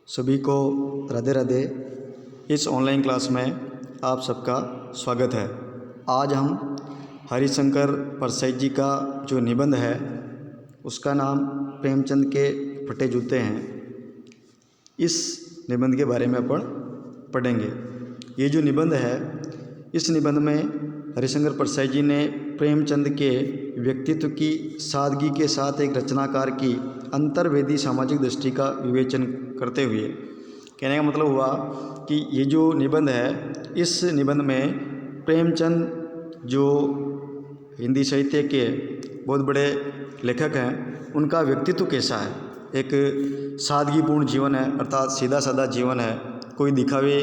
सभी को राधे राधे। इस ऑनलाइन क्लास में आप सबका स्वागत है। आज हम हरिशंकर परसाई जी का जो निबंध है उसका नाम प्रेमचंद के फटे जूते हैं। इस निबंध के बारे में अपन पढ़ेंगे। ये जो निबंध है, इस निबंध में हरिशंकर परसाई जी ने प्रेमचंद के व्यक्तित्व की सादगी के साथ एक रचनाकार की अंतर्वेदी सामाजिक दृष्टि का विवेचन करते हुए, कहने का मतलब हुआ कि ये जो निबंध है, इस निबंध में प्रेमचंद जो हिंदी साहित्य के बहुत बड़े लेखक हैं, उनका व्यक्तित्व कैसा है। एक सादगीपूर्ण जीवन है, अर्थात सीधा साधा जीवन है। कोई दिखावे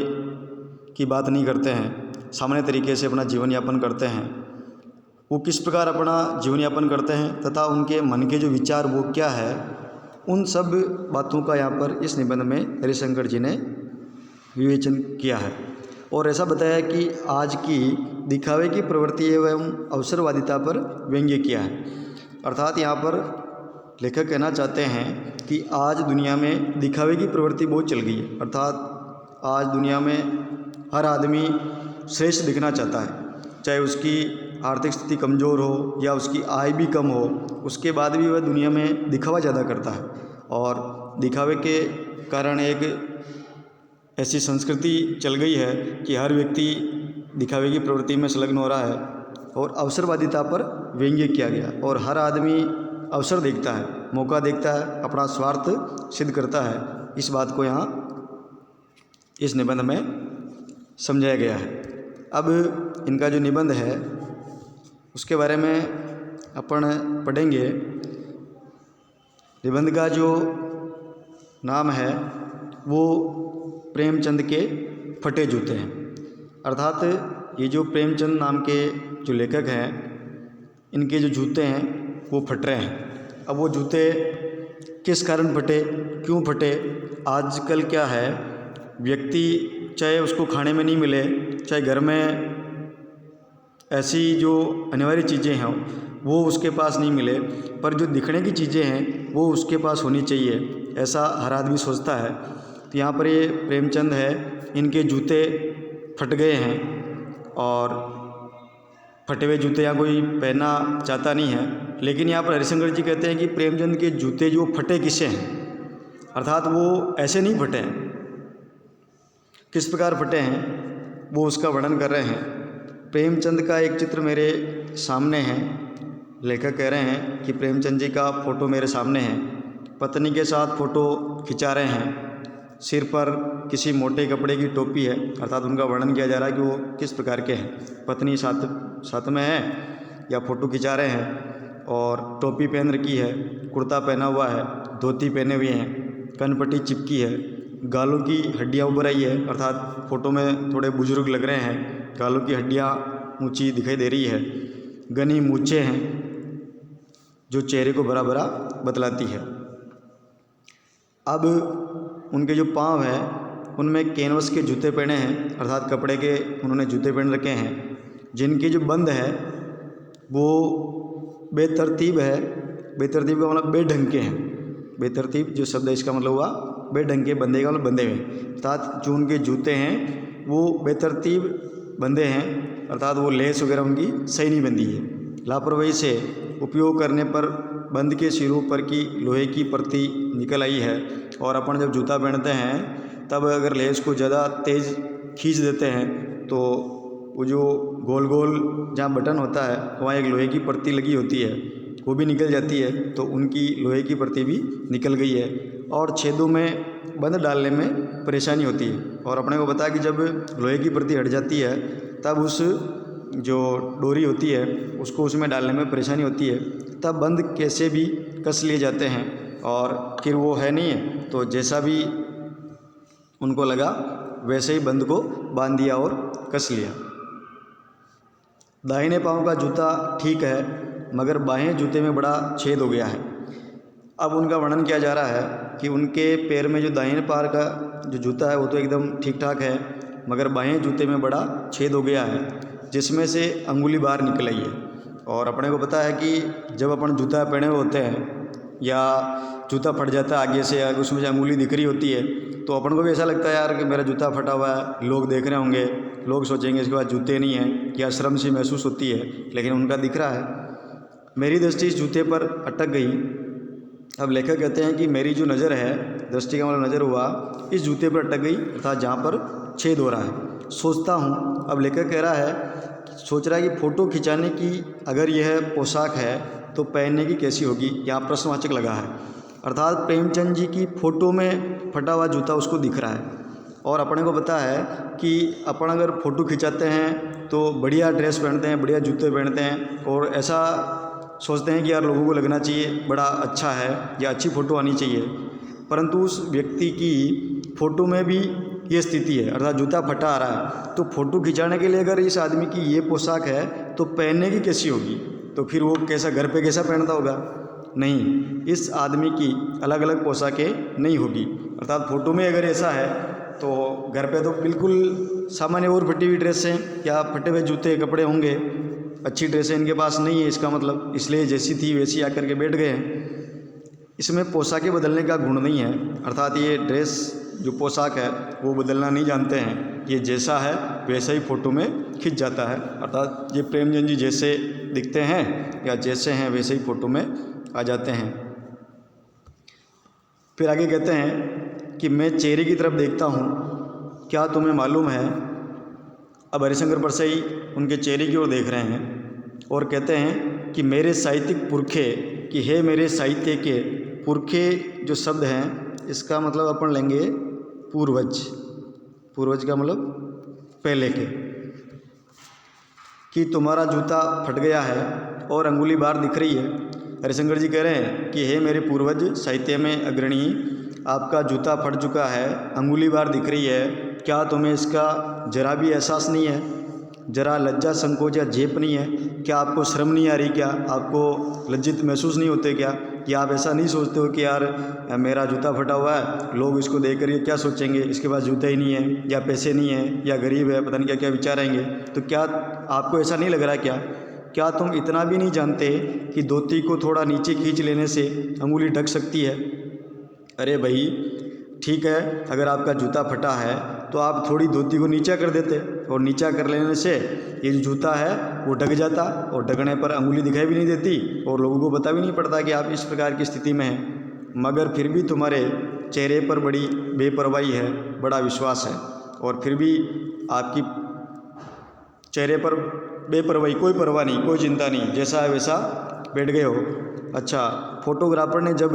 की बात नहीं करते हैं, सामान्य तरीके से अपना जीवन यापन करते हैं। वो किस प्रकार अपना जीवन यापन करते हैं तथा उनके मन के जो विचार वो क्या है, उन सब बातों का यहाँ पर इस निबंध में हरिशंकर जी ने विवेचन किया है। और ऐसा बताया कि आज की दिखावे की प्रवृत्ति एवं अवसरवादिता पर व्यंग्य किया है। अर्थात यहाँ पर लेखक कहना चाहते हैं कि आज दुनिया में दिखावे की प्रवृत्ति बहुत चल गई है। अर्थात आज दुनिया में हर आदमी श्रेष्ठ दिखना चाहता है, चाहे उसकी आर्थिक स्थिति कमज़ोर हो या उसकी आय भी कम हो, उसके बाद भी वह दुनिया में दिखावा ज़्यादा करता है। और दिखावे के कारण एक ऐसी संस्कृति चल गई है कि हर व्यक्ति दिखावे की प्रवृत्ति में संलग्न हो रहा है। और अवसरवादिता पर व्यंग्य किया गया और हर आदमी अवसर देखता है, मौका देखता है, अपना स्वार्थ सिद्ध करता है। इस बात को यहाँ इस निबंध में समझाया गया है। अब इनका जो निबंध है उसके बारे में अपन पढ़ेंगे। निबंध का जो नाम है वो प्रेमचंद के फटे जूते हैं। अर्थात ये जो प्रेमचंद नाम के जो लेखक हैं, इनके जो जूते हैं वो फट रहे हैं। अब वो जूते किस कारण फटे, क्यों फटे? आजकल क्या है, व्यक्ति चाहे उसको खाने में नहीं मिले, चाहे घर में ऐसी जो अनिवार्य चीज़ें हैं वो उसके पास नहीं मिले, पर जो दिखने की चीज़ें हैं वो उसके पास होनी चाहिए, ऐसा हर आदमी सोचता है। तो यहाँ पर ये प्रेमचंद है, इनके जूते फट गए हैं और फटे हुए जूते यहाँ कोई पहनना चाहता नहीं है। लेकिन यहाँ पर हरिशंकर जी कहते हैं कि प्रेमचंद के जूते जो फटे किससे हैं, अर्थात वो ऐसे नहीं फटे हैं। किस प्रकार फटे हैं वो उसका वर्णन कर रहे हैं। प्रेमचंद का एक चित्र मेरे सामने है। लेखक कह रहे हैं कि प्रेमचंद जी का फ़ोटो मेरे सामने है। पत्नी के साथ फ़ोटो खिंचा रहे हैं। सिर पर किसी मोटे कपड़े की टोपी है, अर्थात उनका वर्णन किया जा रहा है कि वो किस प्रकार के हैं। पत्नी साथ में है या फ़ोटो खिंचा रहे हैं और टोपी पहन रखी है, कुर्ता पहना हुआ है, धोती पहने हुए हैं, कनपट्टी चिपकी है, गालों की हड्डियाँ उभर आई है, अर्थात फ़ोटो में थोड़े बुजुर्ग लग रहे हैं। गालों की हड्डियाँ ऊंची दिखाई दे रही है। घनी मूंछें हैं जो चेहरे को बड़ा बड़ा बतलाती है। अब उनके जो पाँव हैं उनमें कैनवस के जूते पहने हैं, अर्थात कपड़े के उन्होंने जूते पहन रखे हैं, जिनकी जो बंद है वो बेतरतीब है। बेतरतीब का मतलब बेढंग के हैं। बेतरतीब जो शब्द है इसका मतलब हुआ बेढंग के, बंधे का मतलब बंधे हुए, अर्थात जो उनके जूते हैं वो बेतरतीब बंधे हैं, अर्थात वो लेस वगैरह उनकी सही नहीं बंधी है। लापरवाही से उपयोग करने पर बंद के सिरों पर की लोहे की परती निकल आई है। और अपन जब जूता पहनते हैं तब अगर लेस को ज़्यादा तेज़ खींच देते हैं तो वो जो गोल गोल जहाँ बटन होता है वहाँ एक लोहे की परती लगी होती है, वो भी निकल जाती है। तो उनकी लोहे की परती भी निकल गई है और छेदों में बंद डालने में परेशानी होती है। और अपने को पता है कि जब लोहे की परती हट जाती है तब उस जो डोरी होती है उसको उसमें डालने में परेशानी होती है, तब बंद कैसे भी कस लिए जाते हैं। और फिर वो है नहीं है तो जैसा भी उनको लगा वैसे ही बंद को बांध दिया और कस लिया। दाहिने पाँव का जूता ठीक है मगर बाएं जूते में बड़ा छेद हो गया है। अब उनका वर्णन किया जा रहा है कि उनके पैर में जो दाहिने पैर का जो जूता है वो तो एकदम ठीक ठाक है, मगर बाएं जूते में बड़ा छेद हो गया है जिसमें से अंगुली बाहर निकल आई है। और अपने को पता है कि जब अपन जूता पहने हुए होते हैं या जूता फट जाता है आगे से, या उसमें से अंगुली दिख रही होती है, तो अपन को भी ऐसा लगता है यार कि मेरा जूता फटा हुआ है, लोग देख रहे होंगे, लोग सोचेंगे इसके बाद जूते नहीं हैं, या शर्म सी महसूस होती है, लेकिन उनका दिख रहा है। मेरी दृष्टि इस जूते पर अटक गई। अब लेखक कहते हैं कि मेरी जो नज़र है, दृष्टि का मतलब नज़र हुआ, इस जूते पर अटक गई, अर्थात जहाँ पर छेद हो रहा है। सोचता हूँ, अब लेखक कह रहा है, सोच रहा है कि फ़ोटो खिंचाने की अगर यह पोशाक है तो पहनने की कैसी होगी, यहाँ प्रश्नवाचक लगा है। अर्थात प्रेमचंद जी की फ़ोटो में फटा हुआ जूता उसको दिख रहा है, और अपने को पता है कि अपन अगर फ़ोटो खिंचाते हैं तो बढ़िया ड्रेस पहनते हैं, बढ़िया जूते पहनते हैं, और ऐसा सोचते हैं कि यार लोगों को लगना चाहिए बड़ा अच्छा है या अच्छी फ़ोटो आनी चाहिए। परंतु उस व्यक्ति की फ़ोटो में भी ये स्थिति है, अर्थात जूता फटा आ रहा है, तो फ़ोटो खिंचाने के लिए अगर इस आदमी की ये पोशाक है तो पहनने की कैसी होगी, तो फिर वो कैसा घर पे कैसा पहनता होगा? नहीं, इस आदमी की अलग अलग पोशाकें नहीं होगी। अर्थात फ़ोटो में अगर ऐसा है तो घर पे तो बिल्कुल सामान्य और फटी हुई ड्रेस हैं या फटे हुए जूते कपड़े होंगे, अच्छी ड्रेसें इनके पास नहीं है, इसका मतलब इसलिए जैसी थी वैसी आकर के बैठ गए हैं। इसमें पोशाकें बदलने का गुण नहीं है, अर्थात ये ड्रेस जो पोशाक है वो बदलना नहीं जानते हैं, ये जैसा है वैसा ही फ़ोटो में खिंच जाता है। अर्थात ये प्रेमचंद जी जैसे दिखते हैं या जैसे हैं वैसे ही फ़ोटो में आ जाते हैं। फिर आगे कहते हैं कि मैं चेहरे की तरफ देखता हूँ, क्या तुम्हें मालूम है। अब हरिशंकर परसई उनके चेहरे की ओर देख रहे हैं और कहते हैं कि मेरे साहित्यिक पुरखे, कि हे मेरे साहित्य के पुरखे, जो शब्द हैं इसका मतलब अपन लेंगे पूर्वज। पूर्वज का मतलब पहले के, कि तुम्हारा जूता फट गया है और अंगुली बाहर दिख रही है। हरिशंकर जी कह रहे हैं कि हे मेरे पूर्वज साहित्य में अग्रणी, आपका जूता फट चुका है, अंगुली बाहर दिख रही है, क्या तुम्हें इसका जरा भी एहसास नहीं है? जरा लज्जा संकोच या झेप नहीं है? क्या आपको शर्म नहीं आ रही? क्या आपको लज्जित महसूस नहीं होते? क्या आप ऐसा नहीं सोचते हो कि यार मेरा जूता फटा हुआ है, लोग इसको देख कर ये क्या सोचेंगे, इसके पास जूता ही नहीं है, या पैसे नहीं है, या गरीब है, पता नहीं क्या क्या विचारेंगे? तो क्या आपको ऐसा नहीं लग रहा? क्या तुम इतना भी नहीं जानते कि धोती को थोड़ा नीचे खींच लेने से अंगुली ढक सकती है? अरे भाई ठीक है, अगर आपका जूता फटा है तो आप थोड़ी धोती को नीचा कर देते, और नीचा कर लेने से ये जो जूता है वो ढक जाता, और ढकने पर अंगुली दिखाई भी नहीं देती और लोगों को पता भी नहीं पड़ता कि आप इस प्रकार की स्थिति में हैं। मगर फिर भी तुम्हारे चेहरे पर बड़ी बेपरवाही है, बड़ा विश्वास है, और फिर भी आपकी चेहरे पर बेपरवाही, कोई परवाह नहीं, कोई चिंता नहीं, जैसा है वैसा बैठ गए हो। अच्छा, फोटोग्राफर ने जब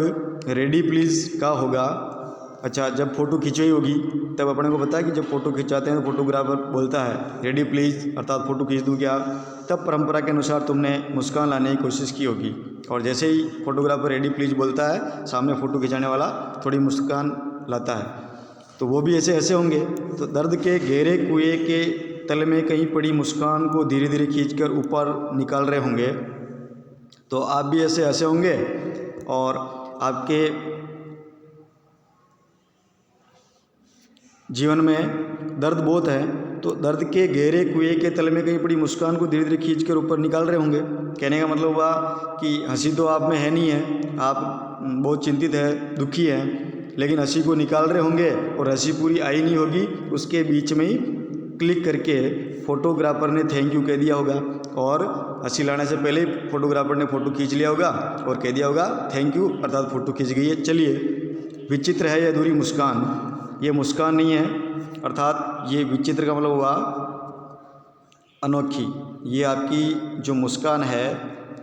रेडी प्लीज़ कहा होगा, अच्छा जब फ़ोटो खिंचवाई होगी तब अपने को पता है कि जब फ़ोटो खिंचाते हैं तो फोटोग्राफर बोलता है रेडी प्लीज़, अर्थात फ़ोटो खींच दूँ क्या? तब परंपरा के अनुसार तुमने मुस्कान लाने की कोशिश की होगी, और जैसे ही फोटोग्राफर रेडी प्लीज़ बोलता है, सामने फ़ोटो खिंचाने वाला थोड़ी मुस्कान लाता है, तो वो भी ऐसे ऐसे होंगे। तो दर्द के गहरे कुएं के तल में कहीं पड़ी मुस्कान को धीरे धीरे खींचकर ऊपर निकाल रहे होंगे, तो आप भी ऐसे ऐसे होंगे, और आपके जीवन में दर्द बहुत है, तो दर्द के गहरे कुएं के तल में कहीं पड़ी मुस्कान को धीरे धीरे खींचकर ऊपर निकाल रहे होंगे। कहने का मतलब हुआ कि हंसी तो आप में है नहीं है, आप बहुत चिंतित है, दुखी हैं, लेकिन हंसी को निकाल रहे होंगे और हंसी पूरी आई नहीं होगी, उसके बीच में ही क्लिक करके फोटोग्राफर ने थैंक यू कह दिया होगा, और हंसी लाने से पहले ही फोटोग्राफर ने फ़ोटो खींच लिया होगा और कह दिया होगा थैंक यू, अर्थात फ़ोटो खींच गई है। चलिए, विचित्र है ये अधूरी मुस्कान, ये मुस्कान नहीं है, अर्थात ये विचित्र का मतलब हुआ अनोखी। ये आपकी जो मुस्कान है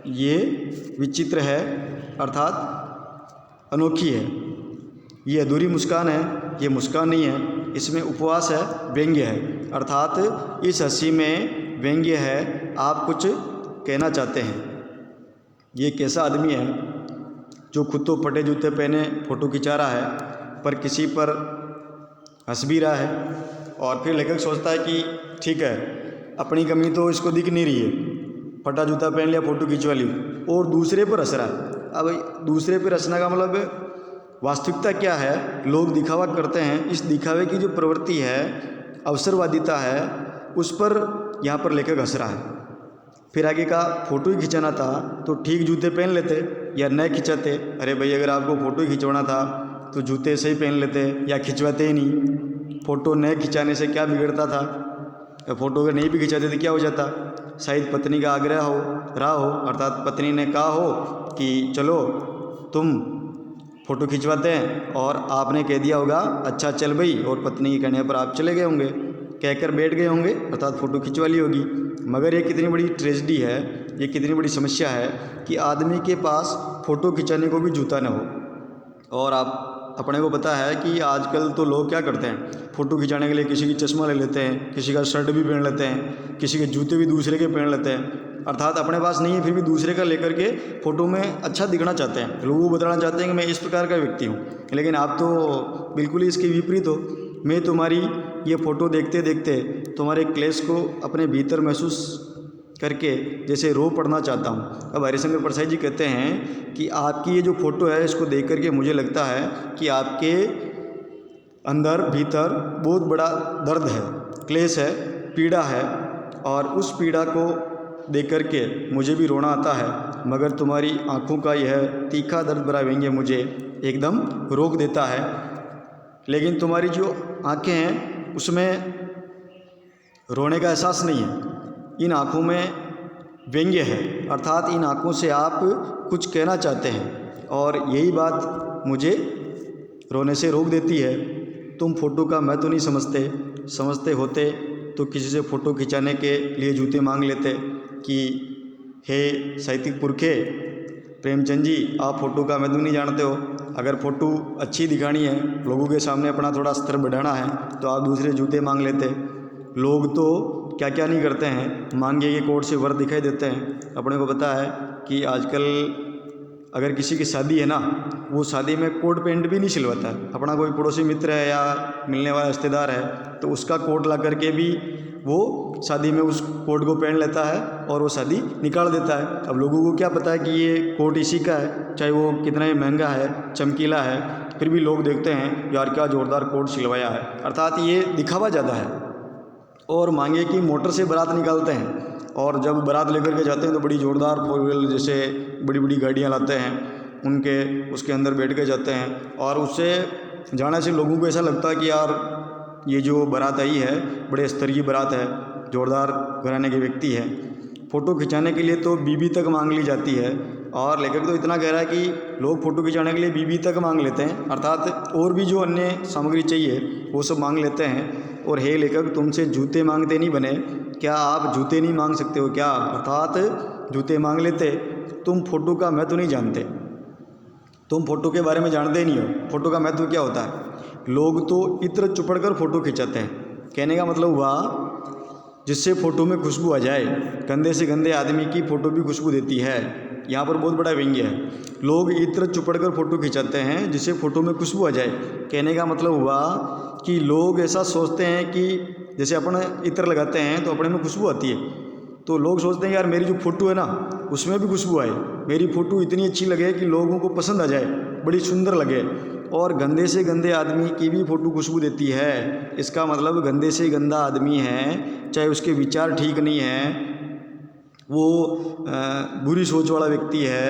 ये विचित्र है, अर्थात अनोखी है। ये अधूरी मुस्कान है, ये मुस्कान नहीं है, इसमें उपवास है, व्यंग्य है, अर्थात इस हंसी में व्यंग्य है, आप कुछ कहना चाहते हैं। ये कैसा आदमी है जो खुद तो फटे जूते पहने फ़ोटो खिंचा रहा है, पर किसी पर हंस भी रहा है, और फिर लेखक सोचता है कि ठीक है, अपनी कमी तो इसको दिख नहीं रही है, फटा जूता पहन लिया, फ़ोटो खिंचवा ली, और दूसरे पर हंस रहा है। अब दूसरे पर हंसने का मतलब वास्तविकता क्या है? लोग दिखावा करते हैं, इस दिखावे की जो प्रवृत्ति है, अवसरवादिता है, उस पर यहाँ पर लेखक हंस रहा है। फिर आगे कहा फ़ोटो ही खिंचाना था तो ठीक जूते पहन लेते या न खिंचाते। अरे भाई अगर आपको फ़ोटो ही खिंचवाना था तो जूते से ही पहन लेते या खिंचवाते ही नहीं। फ़ोटो न खिंचाने से क्या बिगड़ता था? फ़ोटो अगर नहीं भी खिंचाते तो क्या हो जाता? शायद पत्नी का आग्रह हो रहा हो, अर्थात पत्नी ने कहा हो कि चलो तुम फ़ोटो खिंचवाते हैं और आपने कह दिया होगा अच्छा चल भाई, और पत्नी के कहने पर आप चले गए होंगे, कहकर बैठ गए होंगे, अर्थात फ़ोटो खिंचवा ली होगी। मगर ये कितनी बड़ी ट्रेजेडी है, ये कितनी बड़ी समस्या है कि आदमी के पास फ़ोटो खिंचाने को भी जूता न हो। और आप अपने को पता है कि आजकल तो लोग क्या करते हैं, फ़ोटो खिंचाने के लिए किसी की चश्मा ले लेते हैं, किसी का शर्ट भी पहन लेते हैं, किसी के जूते भी दूसरे के पहन लेते हैं। अर्थात अपने पास नहीं है फिर भी दूसरे का लेकर के फ़ोटो में अच्छा दिखना चाहते हैं, लोगों को बताना चाहते हैं कि मैं इस प्रकार का व्यक्ति हूँ। लेकिन आप तो बिल्कुल ही इसके विपरीत हो। मैं तुम्हारी ये फ़ोटो देखते देखते तुम्हारे क्लेश को अपने भीतर महसूस करके जैसे रो पड़ना चाहता हूँ। अब हरिशंकर प्रसाद जी कहते हैं कि आपकी ये जो फ़ोटो है इसको देख करके मुझे लगता है कि आपके अंदर भीतर बहुत बड़ा दर्द है, क्लेश है, पीड़ा है, और उस पीड़ा को देख करके मुझे भी रोना आता है। मगर तुम्हारी आँखों का यह तीखा दर्द भरा व्यंग्य मुझे एकदम रोक देता है। लेकिन तुम्हारी जो आँखें हैं उसमें रोने का एहसास नहीं है, इन आँखों में व्यंग्य है, अर्थात इन आँखों से आप कुछ कहना चाहते हैं, और यही बात मुझे रोने से रोक देती है। तुम फ़ोटो का मैं तो नहीं समझते होते तो किसी से फ़ोटो खिंचाने के लिए जूते मांग लेते कि हे साहित्यिक पुरखे प्रेमचंद जी, आप फ़ोटो का मैं तो नहीं जानते हो, अगर फ़ोटो अच्छी दिखानी है, लोगों के सामने अपना थोड़ा स्तर बढ़ाना है तो आप दूसरे जूते मांग लेते। लोग तो क्या क्या नहीं करते हैं, मांगे के कोट से वर दिखाई देते हैं। अपने को पता है कि आजकल अगर किसी की शादी है ना, वो शादी में कोट पैंट भी नहीं सिलवाता है। अपना कोई पड़ोसी मित्र है या मिलने वाला रिश्तेदार है तो उसका कोट ला करके भी वो शादी में उस कोट को पहन लेता है और वो शादी निकाल देता है। अब लोगों को क्या पता है कि ये कोट इसी का है, चाहे वो कितना ही महंगा है, चमकीला है, फिर भी लोग देखते हैं यार क्या ज़ोरदार कोट सिलवाया है। अर्थात ये दिखावा ज़्यादा है। और मांगे कि मोटर से बारात निकालते हैं, और जब बारात लेकर के जाते हैं तो बड़ी ज़ोरदार फोर व्हीलर जैसे बड़ी बड़ी गाड़ियाँ लाते हैं, उनके उसके अंदर बैठ के जाते हैं, और उससे जाने से लोगों को ऐसा लगता है कि यार ये जो बारात आई है बड़े स्तर की बारात है, ज़ोरदार घराने के व्यक्ति है। फ़ोटो खिंचाने के लिए तो बीबी तक मांग ली जाती है, और लेखक तो इतना कह रहा है कि लोग फ़ोटो खिंचाने के लिए बीबी तक मांग लेते हैं, अर्थात और भी जो अन्य सामग्री चाहिए वो सब मांग लेते हैं। और हे लेखक, तुमसे जूते मांगते नहीं बने, क्या आप जूते नहीं मांग सकते हो क्या? अर्थात जूते मांग लेते। तुम फ़ोटो का महत्व नहीं जानते, तुम फ़ोटो के बारे में जानते ही नहीं हो। फ़ोटो का महत्व क्या होता है? लोग तो इत्र चुपड़ कर फ़ोटो खिंचाते हैं। कहने का मतलब हुआ जिससे फ़ोटो में खुशबू आ जाए। गंदे से गंदे आदमी की फ़ोटो भी खुशबू देती है। यहाँ पर बहुत बड़ा व्यंग्य है। लोग इत्र चुपड़ कर फ़ोटो खिंचाते हैं जिससे फ़ोटो में खुशबू आ जाए। कहने का मतलब हुआ कि लोग ऐसा सोचते हैं कि जैसे अपन इत्र लगाते हैं तो अपने में खुशबू आती है, तो लोग सोचते हैं यार मेरी जो फ़ोटो है ना उसमें भी खुशबू आए, मेरी फ़ोटो इतनी अच्छी लगे कि लोगों को पसंद आ जाए, बड़ी सुंदर लगे। और गंदे से गंदे आदमी की भी फ़ोटो खुशबू देती है। इसका मतलब गंदे से गंदा आदमी है, चाहे उसके विचार ठीक नहीं है, वो बुरी सोच वाला व्यक्ति है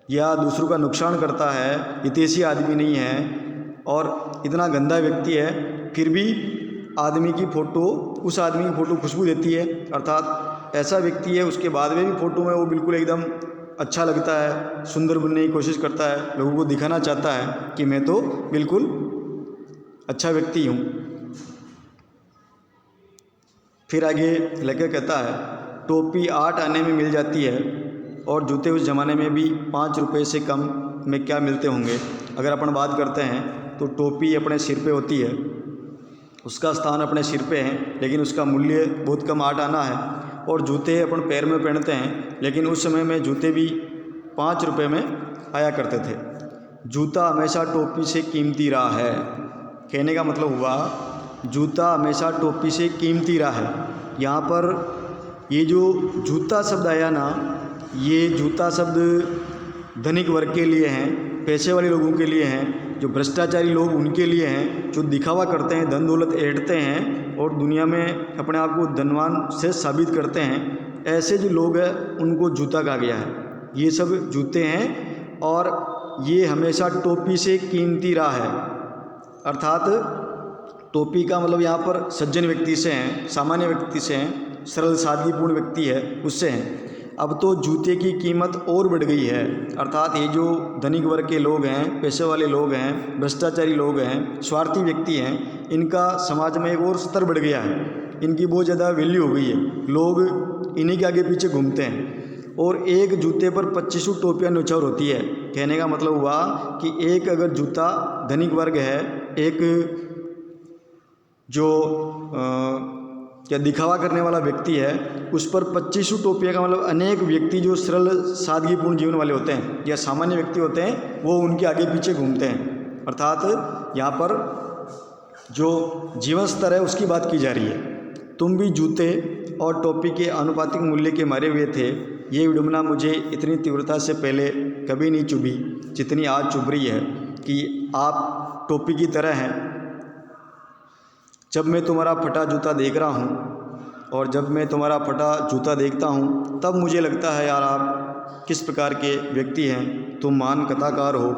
या दूसरों का नुकसान करता है, हितैषी आदमी नहीं है और इतना गंदा व्यक्ति है, फिर भी आदमी की फ़ोटो, उस आदमी की फ़ोटो खुशबू देती है। अर्थात ऐसा व्यक्ति है, उसके बाद में भी फ़ोटो में वो बिल्कुल एकदम अच्छा लगता है, सुंदर बनने की कोशिश करता है, लोगों को दिखाना चाहता है कि मैं तो बिल्कुल अच्छा व्यक्ति हूँ। फिर आगे लेकर कहता है टोपी 8 आने में मिल जाती है और जूते उस ज़माने में भी 5 रुपये से कम में क्या मिलते होंगे। अगर अपन बात करते हैं तो टोपी अपने सिर पे होती है, उसका स्थान अपने सिर पे है, लेकिन उसका मूल्य बहुत कम 8 आना है। और जूते अपन पैर में पहनते हैं, लेकिन उस समय में जूते भी 5 रुपये में आया करते थे। जूता हमेशा टोपी से कीमती रहा है। कहने का मतलब हुआ जूता हमेशा टोपी से कीमती रहा है। यहाँ पर ये जो जूता शब्द आया ना, ये जूता शब्द धनिक वर्ग के लिए हैं, पैसे वाले लोगों के लिए हैं, जो भ्रष्टाचारी लोग उनके लिए हैं, जो दिखावा करते हैं, धन दौलत ऐंठते हैं और दुनिया में अपने आप को धनवान से साबित करते हैं, ऐसे जो लोग हैं उनको जूता कहा गया है। ये सब जूते हैं और ये हमेशा टोपी से कीमती रहा है। अर्थात टोपी का मतलब यहाँ पर सज्जन व्यक्ति से हैं, सामान्य व्यक्ति से हैं, सरल सादगीपूर्ण व्यक्ति है उससे हैं। अब तो जूते की कीमत और बढ़ गई है। अर्थात ये जो धनिक वर्ग के लोग हैं, पैसे वाले लोग हैं, भ्रष्टाचारी लोग हैं, स्वार्थी व्यक्ति हैं, इनका समाज में एक और स्तर बढ़ गया है। इनकी बहुत ज़्यादा वैल्यू हो गई है, लोग इन्हीं के आगे पीछे घूमते हैं। और एक जूते पर 25 टोपियाँ न्यौछावर होती है। कहने का मतलब हुआ कि एक अगर जूता धनिक वर्ग है, एक जो क्या दिखावा करने वाला व्यक्ति है, उस पर 25 टोपियाँ का मतलब अनेक व्यक्ति जो सरल सादगीपूर्ण जीवन वाले होते हैं या सामान्य व्यक्ति होते हैं, वो उनके आगे पीछे घूमते हैं। अर्थात यहाँ पर जो जीवन स्तर है उसकी बात की जा रही है। तुम भी जूते और टोपी के आनुपातिक मूल्य के मारे हुए थे। ये विडंबना मुझे इतनी तीव्रता से पहले कभी नहीं चुभी जितनी आज चुभ रही है कि आप टोपी की तरह हैं। जब मैं तुम्हारा फटा जूता देख रहा हूँ और जब मैं तुम्हारा फटा जूता देखता हूँ तब मुझे लगता है यार आप किस प्रकार के व्यक्ति हैं। तुम महान कथाकार हो,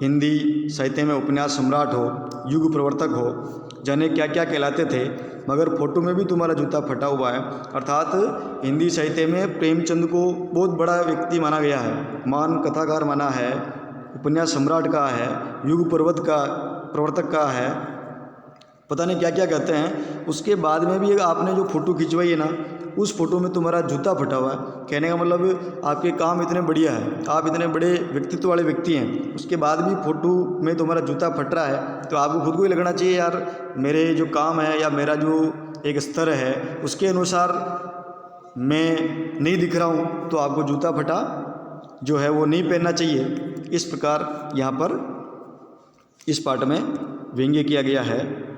हिंदी साहित्य में उपन्यास सम्राट हो, युग प्रवर्तक हो, जाने क्या क्या कहलाते थे, मगर फोटो में भी तुम्हारा जूता फटा हुआ है। अर्थात हिंदी साहित्य में प्रेमचंद को बहुत बड़ा व्यक्ति माना गया है, महान कथाकार माना है, उपन्यास सम्राट का है, युग प्रवर्तक का है, पता नहीं क्या क्या कहते हैं। उसके बाद में भी आपने जो फ़ोटो खिंचवाई है ना, उस फोटो में तुम्हारा जूता फटा हुआ है। कहने का मतलब आपके काम इतने बढ़िया है, आप इतने बड़े व्यक्तित्व वाले व्यक्ति हैं, उसके बाद भी फ़ोटो में तुम्हारा जूता फट रहा है, तो आपको खुद को ही लगना चाहिए यार मेरे जो काम है या मेरा जो एक स्तर है उसके अनुसार मैं नहीं दिख रहा हूँ, तो आपको जूता फटा जो है वो नहीं पहनना चाहिए। इस प्रकार यहाँ पर इस पाठ में व्यंग्य किया गया है।